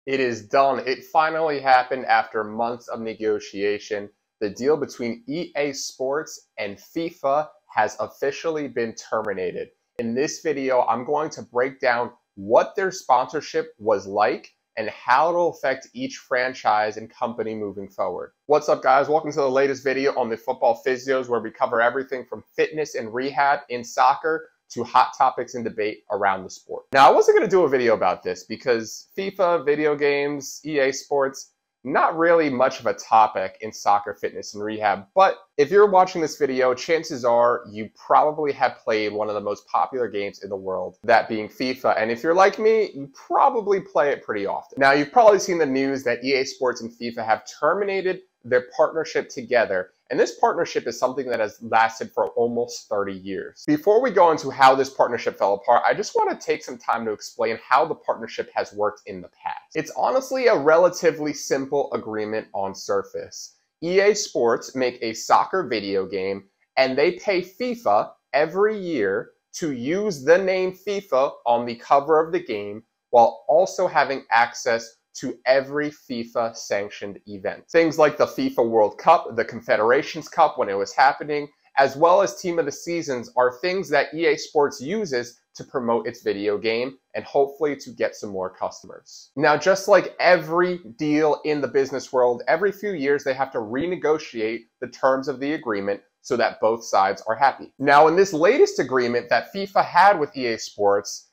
It is done. It finally happened after months of negotiation. The deal between EA Sports and FIFA has officially been terminated. In this video, I'm going to break down what their sponsorship was like and how it'll affect each franchise and company moving forward. What's up, guys? Welcome to the latest video on the Football Physios, where we cover everything from fitness and rehab in soccer to hot topics and debate around the sport. Now, I wasn't going to do a video about this because FIFA, video games, EA Sports, not really much of a topic in soccer, fitness, and rehab. But if you're watching this video, chances are you probably have played one of the most popular games in the world, that being FIFA. And if you're like me, you probably play it pretty often. Now, you've probably seen the news that EA Sports and FIFA have terminated their partnership together. And this partnership is something that has lasted for almost 30 years. Before we go into how this partnership fell apart, I just want to take some time to explain how the partnership has worked in the past. It's honestly a relatively simple agreement on surface. EA Sports make a soccer video game and they pay FIFA every year to use the name FIFA on the cover of the game while also having access to every FIFA sanctioned event. Things like the FIFA World Cup, the Confederations Cup when it was happening, as well as Team of the Seasons are things that EA Sports uses to promote its video game and hopefully to get some more customers. Now, just like every deal in the business world, every few years they have to renegotiate the terms of the agreement so that both sides are happy. Now, in this latest agreement that FIFA had with EA Sports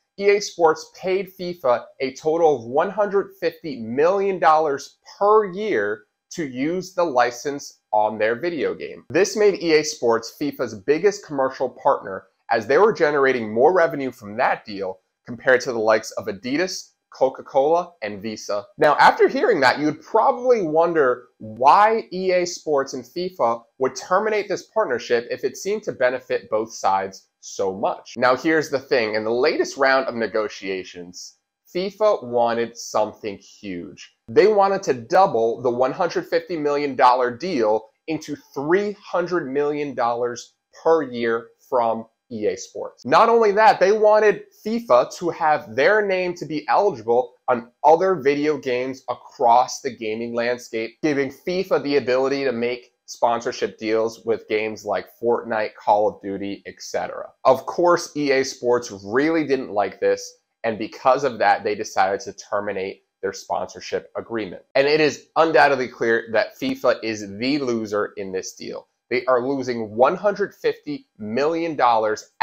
paid FIFA a total of $150 million per year to use the license on their video game. This made EA Sports FIFA's biggest commercial partner, as they were generating more revenue from that deal compared to the likes of Adidas, Coca-Cola, and Visa. Now, after hearing that, you'd probably wonder why EA Sports and FIFA would terminate this partnership if it seemed to benefit both sides so much. Now, here's the thing. In the latest round of negotiations, FIFA wanted something huge. They wanted to double the $150 million deal into $300 million per year from EA Sports. Not only that, they wanted FIFA to have their name to be eligible on other video games across the gaming landscape, giving FIFA the ability to make sponsorship deals with games like Fortnite, Call of Duty, etc. Of course, EA Sports really didn't like this, and because of that, they decided to terminate their sponsorship agreement. And it is undoubtedly clear that FIFA is the loser in this deal. They are losing $150 million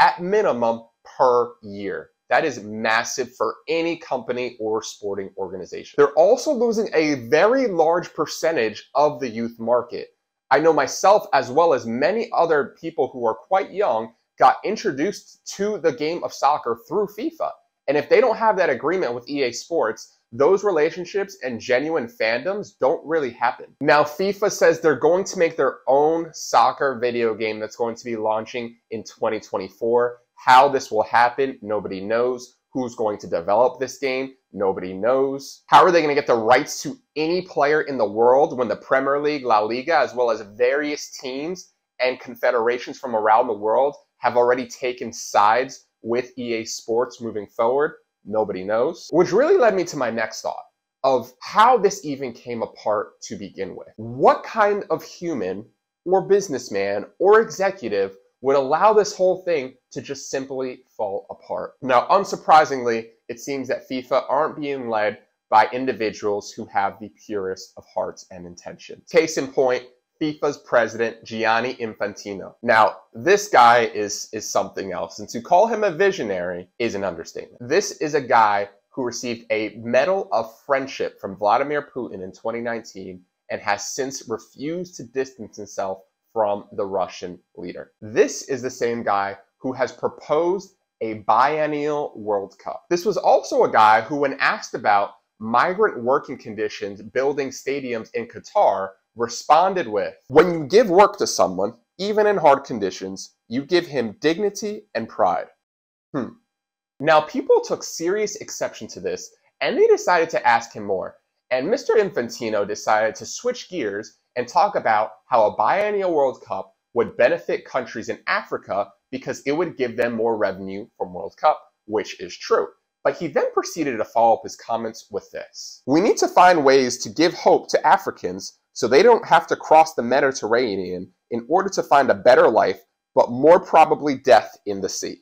at minimum per year. That is massive for any company or sporting organization. They're also losing a very large percentage of the youth market. I know myself, as well as many other people who are quite young, got introduced to the game of soccer through FIFA. And if they don't have that agreement with EA Sports, those relationships and genuine fandoms don't really happen. Now, FIFA says they're going to make their own soccer video game that's going to be launching in 2024. How this will happen, nobody knows. Who's going to develop this game? Nobody knows. How are they going to get the rights to any player in the world when the Premier League, La Liga, as well as various teams and confederations from around the world have already taken sides with EA Sports moving forward? Nobody knows. Which really led me to my next thought of how this even came apart to begin with. What kind of human or businessman or executive would allow this whole thing to just simply fall apart? Now, unsurprisingly, it seems that FIFA aren't being led by individuals who have the purest of hearts and intentions. Case in point, FIFA's president, Gianni Infantino. Now, this guy is something else, and to call him a visionary is an understatement. This is a guy who received a Medal of Friendship from Vladimir Putin in 2019 and has since refused to distance himself from the Russian leader. This is the same guy who has proposed a biennial World Cup. This was also a guy who, when asked about migrant working conditions building stadiums in Qatar, responded with, "When you give work to someone, even in hard conditions, you give him dignity and pride." Now, people took serious exception to this, and they decided to ask him more. And Mr. Infantino decided to switch gears and talk about how a biennial World Cup would benefit countries in Africa because it would give them more revenue from World Cup, which is true. But he then proceeded to follow up his comments with this. We need to find ways to give hope to Africans so they don't have to cross the Mediterranean in order to find a better life, but more probably death in the sea.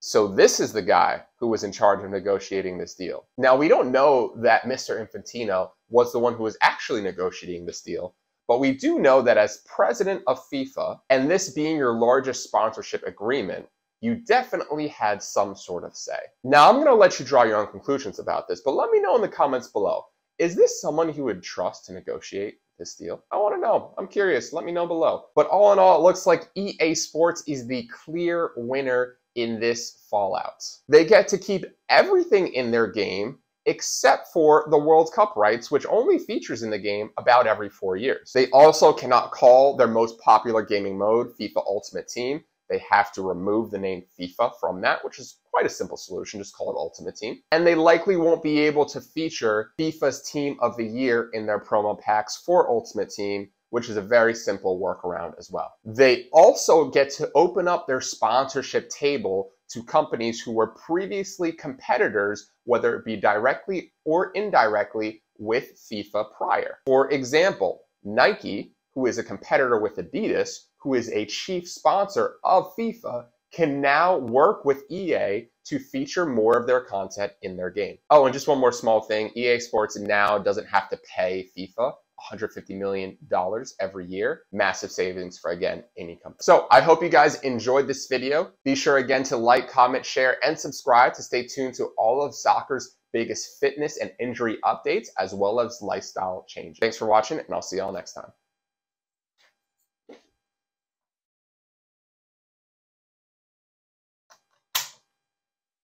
So this is the guy who was in charge of negotiating this deal. Now, we don't know that Mr. Infantino was the one who was actually negotiating this deal, but we do know that as president of FIFA, and this being your largest sponsorship agreement, you definitely had some sort of say. Now, I'm going to let you draw your own conclusions about this, but let me know in the comments below. Is this someone you would trust to negotiate this deal? I want to know. I'm curious. Let me know below. But all in all, it looks like EA Sports is the clear winner in this fallout. They get to keep everything in their game except for the World Cup rights, which only features in the game about every 4 years. They also cannot call their most popular gaming mode FIFA Ultimate Team. They have to remove the name FIFA from that, which is quite a simple solution. Just call it Ultimate Team. And they likely won't be able to feature FIFA's Team of the Year in their promo packs for Ultimate Team, which is a very simple workaround as well. They also get to open up their sponsorship table to companies who were previously competitors, whether it be directly or indirectly with FIFA prior. For example, Nike, who is a competitor with Adidas, who is a chief sponsor of FIFA, can now work with EA to feature more of their content in their game. Oh, and just one more small thing. EA Sports now doesn't have to pay FIFA $150 million every year. Massive savings for, again, any company. So I hope you guys enjoyed this video. Be sure again to like, comment, share, and subscribe to stay tuned to all of soccer's biggest fitness and injury updates, as well as lifestyle changes. Thanks for watching, and I'll see y'all next time.